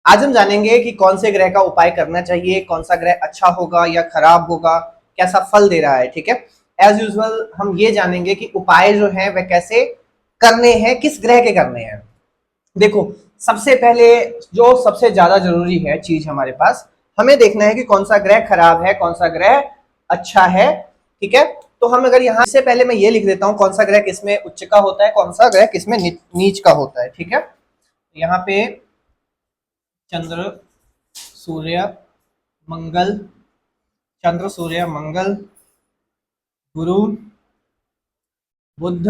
आज हम जानेंगे कि कौन से ग्रह का उपाय करना चाहिए, कौन सा ग्रह अच्छा होगा या खराब होगा, कैसा फल दे रहा है। ठीक है, एज यूजुअल हम ये जानेंगे कि उपाय जो है वह कैसे करने हैं, किस ग्रह के करने हैं। देखो, सबसे पहले जो सबसे ज्यादा जरूरी है चीज हमारे पास, हमें देखना है कि कौन सा ग्रह खराब है, कौन सा ग्रह अच्छा है। ठीक है, तो हम अगर यहाँ से पहले मैं ये लिख देता हूँ कौन सा ग्रह किसमें उच्च का होता है, कौन सा ग्रह किसमें नीच का होता है। ठीक है, यहाँ पे चंद्र सूर्य मंगल, चंद्र सूर्य मंगल, गुरु, बुध,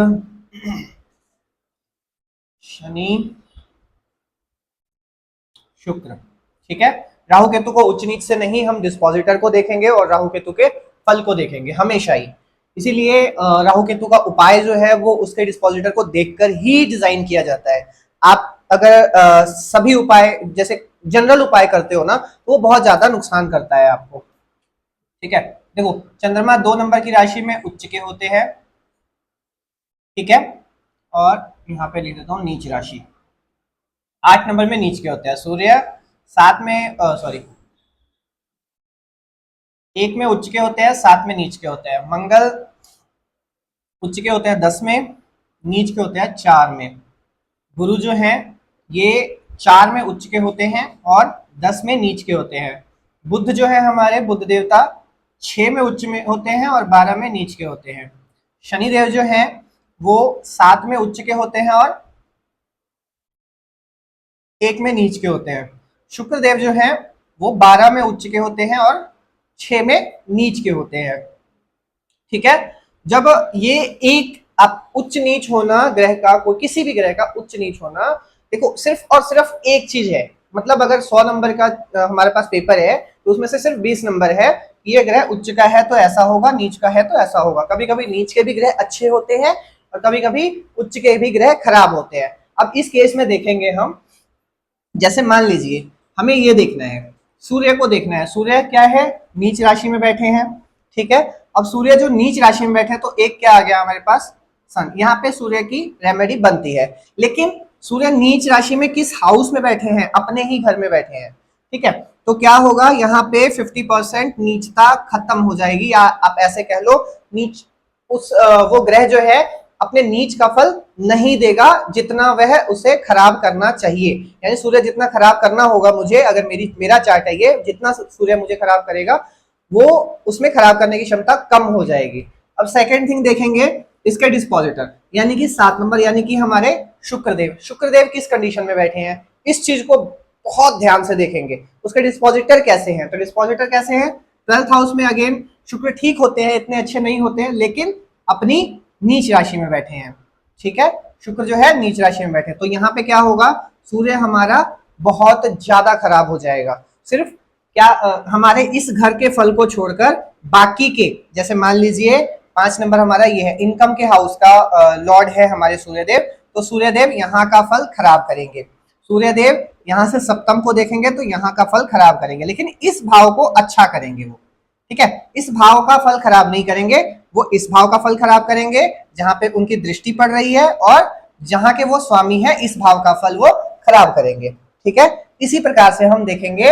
शनि, शुक्र। ठीक है, राहु केतु को उच्च नीच से नहीं, हम डिस्पोजिटर को देखेंगे और राहु केतु के फल को देखेंगे हमेशा ही। इसीलिए राहु केतु का उपाय जो है वो उसके डिस्पोजिटर को देखकर ही डिजाइन किया जाता है। आप अगर सभी उपाय जैसे जनरल उपाय करते हो ना, तो वो बहुत ज्यादा नुकसान करता है आपको। ठीक है, देखो चंद्रमा 2 नंबर की राशि में उच्च के होते हैं। ठीक है, और यहाँ पे लिख देता हूँ नीच राशि। 8 नंबर में नीच के होते हैं सूर्य, 7 में सॉरी 1 में उच्च के होते हैं, 7 में नीच के होते हैं। मंगल उच्च के होते हैं 10 में, नीच के होते हैं 4 में। गुरु जो है ये 4 में उच्च के होते हैं और 10 में नीच के होते हैं। बुध जो है हमारे बुध देवता 6 में उच्च में होते हैं और 12 में नीच के होते हैं। शनिदेव जो है वो 7 में उच्च के होते हैं और 1 में नीच के होते हैं। शुक्रदेव जो है वो 12 में उच्च के होते हैं और 6 में नीच के होते हैं। ठीक है, जब ये एक आप उच्च नीच होना ग्रह का, कोई किसी भी ग्रह का उच्च नीच होना, देखो सिर्फ और सिर्फ एक चीज है। मतलब अगर 100 नंबर का हमारे पास पेपर है तो उसमें से सिर्फ 20 नंबर है कि ये ग्रह उच्च का है तो ऐसा होगा, नीच का है तो ऐसा होगा। कभी कभी नीच के भी ग्रह अच्छे होते हैं और कभी कभी उच्च के भी ग्रह खराब होते हैं। अब इस केस में देखेंगे हम, जैसे मान लीजिए हमें ये देखना है, सूर्य को देखना है। सूर्य क्या है, नीच राशि में बैठे हैं। ठीक है, अब सूर्य जो नीच राशि में बैठे हैं तो एक क्या आ गया हमारे पास, सन। यहाँ पे सूर्य की रेमेडी बनती है, लेकिन सूर्य नीच राशि में किस हाउस में बैठे हैं, अपने ही घर में बैठे हैं। ठीक है, तो क्या होगा यहाँ पे 50% नीचता खत्म हो जाएगी, या आप ऐसे कह लो नीच उस वो ग्रह जो है अपने नीच का फल नहीं देगा जितना वह उसे खराब करना चाहिए। यानी सूर्य जितना खराब करना होगा मुझे, अगर मेरा चार्ट है ये, जितना सूर्य मुझे खराब करेगा वो उसमें खराब करने की क्षमता कम हो जाएगी। अब सेकंड थिंग देखेंगे इसके डिस्पोजिटर, यानी कि 7 नंबर, यानी कि हमारे शुक्रदेव। शुक्रदेव किस कंडीशन में बैठे हैं, इस चीज को बहुत ध्यान से देखेंगे। उसके डिस्पोजिटर कैसे हैं, तो डिस्पोजिटर कैसे हैं, 12th हाउस में अगेन शुक्र ठीक होते हैं, इतने अच्छे नहीं होते हैं, लेकिन अपनी नीच राशि में बैठे हैं। ठीक है, शुक्र जो है नीच राशि में बैठे, तो यहाँ पे क्या होगा, सूर्य हमारा बहुत ज्यादा खराब हो जाएगा। सिर्फ क्या हमारे इस घर के फल को छोड़कर बाकी के, जैसे मान लीजिए 5 नंबर हमारा ये है, इनकम के हाउस का लॉर्ड है हमारे सूर्यदेव, तो सूर्यदेव यहाँ का फल खराब करेंगे। सूर्यदेव यहाँ से सप्तम को देखेंगे तो यहाँ का फल खराब करेंगे, लेकिन इस भाव को अच्छा करेंगे वो। ठीक है, इस भाव का फल खराब नहीं करेंगे, वो इस भाव का फल खराब करेंगे जहां पे उनकी दृष्टि पड़ रही है, और जहां के वो स्वामी है इस भाव का फल वो खराब करेंगे। ठीक है, इसी प्रकार से हम देखेंगे,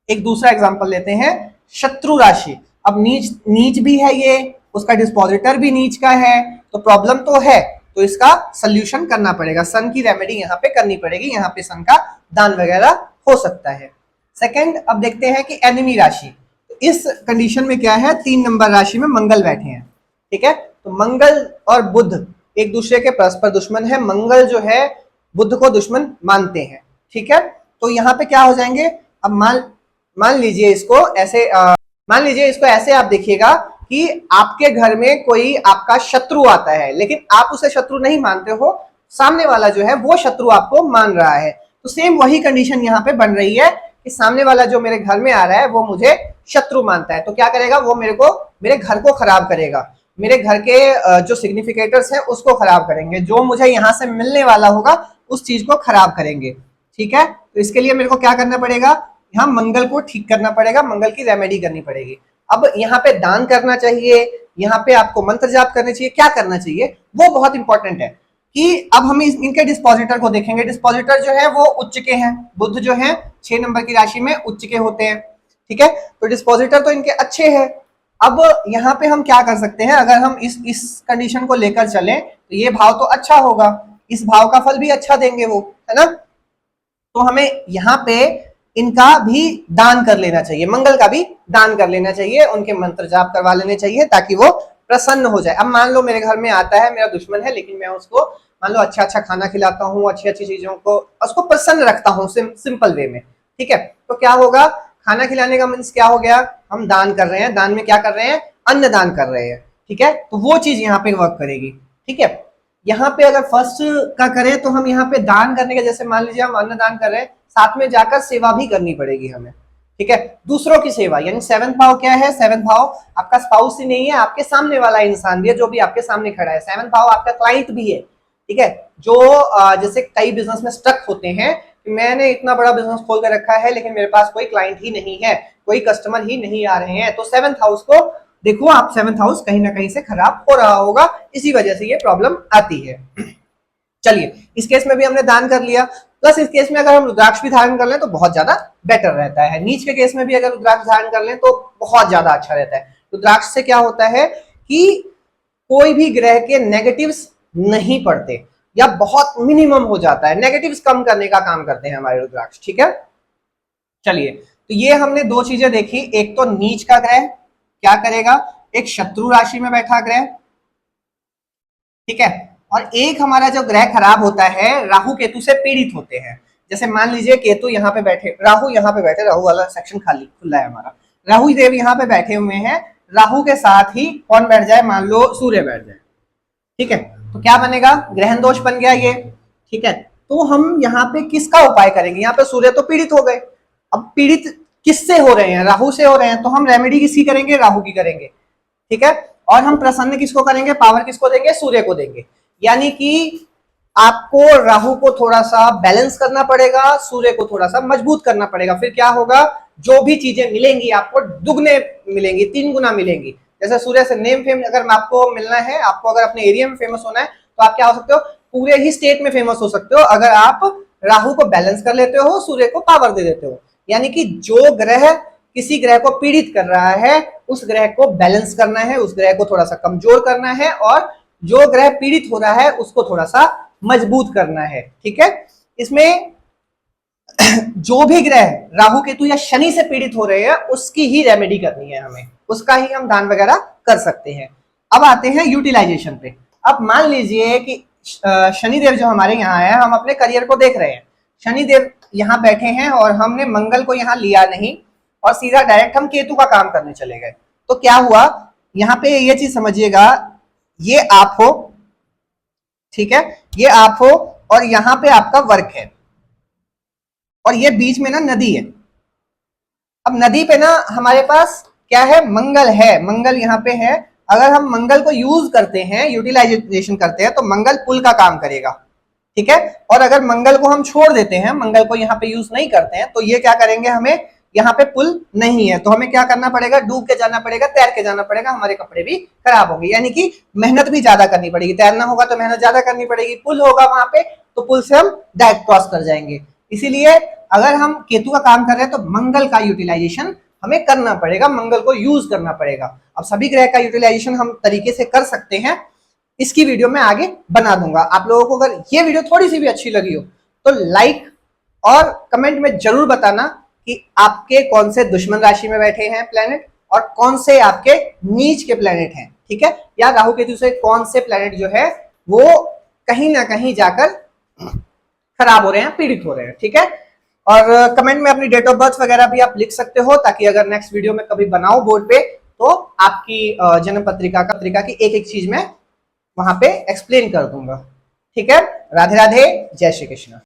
एक दूसरा एग्जांपल लेते हैं, शत्रु राशि। अब नीच नीच भी है ये, उसका डिस्पोजिटर भी नीच का है, तो प्रॉब्लम तो है, तो इसका सोल्यूशन करना पड़ेगा। सन की रेमेडी यहाँ पे करनी पड़ेगी, यहाँ पे सन का दान वगैरह हो सकता है। सेकंड, अब देखते हैं कि एनिमी राशि। इस कंडीशन में क्या है, 3 नंबर राशि में मंगल बैठे हैं। ठीक है, तो मंगल और बुध एक दूसरे के परस्पर दुश्मन है। मंगल जो है बुध को दुश्मन मानते हैं। ठीक है, तो यहाँ पे क्या हो जाएंगे, अब मान लीजिए इसको ऐसे मान लीजिए इसको ऐसे आप देखिएगा कि आपके घर में कोई आपका शत्रु आता है, लेकिन आप उसे शत्रु नहीं मानते हो, सामने वाला जो है वो शत्रु आपको मान रहा है। तो सेम वही कंडीशन यहाँ पे बन रही है कि सामने वाला जो मेरे घर में आ रहा है वो मुझे शत्रु मानता है, तो क्या करेगा वो मेरे घर को खराब करेगा, मेरे घर के जो सिग्निफिकेटर्स हैं उसको खराब करेंगे, जो मुझे यहाँ से मिलने वाला होगा उस चीज को खराब करेंगे। ठीक है, तो इसके लिए मेरे को क्या करना पड़ेगा, यहाँ मंगल को ठीक करना पड़ेगा, मंगल की रेमेडी करनी पड़ेगी। अब यहाँ पे दान करना चाहिए, यहाँ पे आपको मंत्र जाप करने चाहिए, क्या करना चाहिए वो बहुत इंपॉर्टेंट है। कि अब हम इनके डिस्पोजिटर को देखेंगे। डिस्पोजिटर जो है वो उच्च के हैं, बुध जो है 6 नंबर की राशि में उच्च के होते हैं, ठीक है। तो डिस्पोजिटर तो इनके अच्छे हैं। अब यहाँ पे हम क्या कर सकते हैं, अगर हम इस कंडीशन को लेकर चलें तो ये भाव तो अच्छा होगा, इस भाव का फल भी अच्छा देंगे वो, है ना। तो हमें यहाँ पे इनका भी दान कर लेना चाहिए, मंगल का भी दान कर लेना चाहिए, उनके मंत्र जाप करवा लेने चाहिए ताकि वो प्रसन्न हो जाए। अब मान लो मेरे घर में आता है, मेरा दुश्मन है, लेकिन मैं उसको मान लो अच्छा अच्छा खाना खिलाता हूँ, अच्छी अच्छी चीजों को उसको प्रसन्न रखता हूँ सिंपल वे में, ठीक है। तो क्या होगा, खाना खिलाने का मीन्स क्या हो गया, हम दान कर रहे हैं। दान में क्या कर रहे हैं, अन्न दान कर रहे हैं, ठीक है। तो वो चीज यहाँ पे वर्क करेगी, ठीक है। यहाँ पे अगर फर्स्ट का करें तो हम यहाँ पे दान करने के, जैसे मान लीजिए हम अन्न दान कर रहे हैं, साथ में जाकर सेवा भी करनी पड़ेगी हमें, ठीक है, दूसरों की सेवा। यानी 7th भाव क्या है, 7th भाव आपका स्पाउस ही नहीं है, आपके सामने वाला इंसान भी है, जो भी आपके सामने खड़ा है। 7th भाव आपका क्लाइंट भी है, ठीक है। जो जैसे कई बिजनेस में स्टक होते हैं कि मैंने इतना बड़ा बिजनेस खोल कर रखा है लेकिन मेरे पास कोई क्लाइंट ही नहीं है, कोई कस्टमर ही नहीं आ रहे हैं, तो 7th हाउस को देखो आप, 7th हाउस कहीं ना कहीं से खराब हो रहा होगा, इसी वजह से ये प्रॉब्लम आती है। चलिए, इस केस में भी हमने दान कर लिया, प्लस इस केस में अगर हम रुद्राक्ष भी धारण कर लें तो बहुत ज्यादा बेटर रहता है। नीच के केस में भी अगर रुद्राक्ष धारण कर लें तो बहुत ज्यादा अच्छा रहता है। रुद्राक्ष से क्या होता है कि कोई भी ग्रह के नेगेटिव्स नहीं पड़ते, या बहुत मिनिमम हो जाता है, नेगेटिव्स कम करने का काम करते हैं हमारे रुद्राक्ष, ठीक है। चलिए, तो ये हमने दो चीजें देखी, एक तो नीच का ग्रह क्या करेगा, एक शत्रु राशि में बैठा ग्रह, ठीक है, और एक हमारा जो ग्रह खराब होता है, राहु केतु से पीड़ित होते हैं। जैसे मान लीजिए केतु यहाँ पे बैठे, राहु यहाँ पे बैठे, राहु वाला सेक्शन खाली खुला है हमारा, राहु देव यहाँ पे बैठे हुए हैं, राहु के साथ ही कौन बैठ जाए, मान लो सूर्य बैठ जाए, ठीक है, तो क्या बनेगा, ग्रहण दोष बन गया ये, ठीक है। तो हम यहाँ पे किसका उपाय करेंगे, यहाँ पे सूर्य तो पीड़ित हो गए, अब पीड़ित किससे हो रहे हैं, राहु से हो रहे हैं, तो हम रेमेडी किसकी करेंगे, राहु की करेंगे, ठीक है। और हम प्रसन्न किसको करेंगे, पावर किसको देंगे, सूर्य को देंगे। यानी कि आपको राहु को थोड़ा सा बैलेंस करना पड़ेगा, सूर्य को थोड़ा सा मजबूत करना पड़ेगा, फिर क्या होगा, जो भी चीजें मिलेंगी आपको दुगने मिलेंगी, 3 गुना मिलेंगी। जैसे सूर्य से नेम फेम अगर आपको मिलना है, आपको अगर अपने एरिया में फेमस होना है, तो आप क्या हो सकते हो, पूरे ही स्टेट में फेमस हो सकते हो अगर आप राहु को बैलेंस कर लेते हो, सूर्य को पावर दे देते हो। यानी कि जो ग्रह किसी ग्रह को पीड़ित कर रहा है, उस ग्रह को बैलेंस करना है, उस ग्रह को थोड़ा सा कमजोर करना है, और जो ग्रह पीड़ित हो रहा है उसको थोड़ा सा मजबूत करना है, ठीक है। इसमें जो भी ग्रह राहु केतु या शनि से पीड़ित हो रहे हैं उसकी ही रेमेडी करनी है हमें, उसका ही हम दान वगैरह कर सकते हैं। अब आते हैं यूटिलाइजेशन पे। अब मान लीजिए कि शनिदेव जो हमारे यहाँ है, हम अपने करियर को देख रहे हैं, शनिदेव यहाँ बैठे हैं और हमने मंगल को यहाँ लिया नहीं और सीधा डायरेक्ट हम केतु का काम करने चले गए, तो क्या हुआ, यहाँ पे ये चीज समझिएगा, ये आप हो, ठीक है, ये आप हो, और यहाँ पे आपका वर्क है, और ये बीच में ना नदी है। अब नदी पे ना हमारे पास क्या है, मंगल है, मंगल यहाँ पे है। अगर हम मंगल को यूज करते हैं, यूटिलाइजेशन करते हैं, तो मंगल पुल का काम करेगा, ठीक है। और अगर मंगल को हम छोड़ देते हैं, मंगल को यहाँ पे यूज नहीं करते हैं, तो ये क्या करेंगे, हमें यहाँ पे पुल नहीं है, तो हमें क्या करना पड़ेगा, डूब के जाना पड़ेगा, तैर के जाना पड़ेगा, हमारे कपड़े भी खराब होंगे, यानी कि मेहनत भी ज्यादा करनी पड़ेगी। तैरना होगा तो मेहनत ज्यादा करनी पड़ेगी, पुल होगा वहां पे तो पुल से हम डायरेक्ट क्रॉस कर जाएंगे। इसीलिए अगर हम केतु का काम कर रहे हैं तो मंगल का यूटिलाइजेशन हमें करना पड़ेगा, मंगल को यूज करना पड़ेगा। अब सभी ग्रह का यूटिलाइजेशन हम तरीके से कर सकते हैं, इसकी वीडियो मैं आगे बना दूंगा। आप लोगों को अगर ये वीडियो थोड़ी सी भी अच्छी लगी हो तो लाइक और कमेंट में जरूर बताना कि आपके कौन से दुश्मन राशि में बैठे हैं प्लेनेट, और कौन से आपके नीच के प्लेनेट हैं, ठीक है, या राहु केतु से कौन से प्लेनेट जो है वो कहीं ना कहीं जाकर खराब हो रहे हैं, पीड़ित हो रहे हैं, ठीक है। और कमेंट में अपनी डेट ऑफ बर्थ वगैरह भी आप लिख सकते हो, ताकि अगर नेक्स्ट वीडियो में कभी बनाओ बोर्ड पे तो आपकी जन्म पत्रिका की एक एक चीज में वहां पे एक्सप्लेन कर दूंगा, ठीक है। राधे राधे, जय श्री कृष्ण।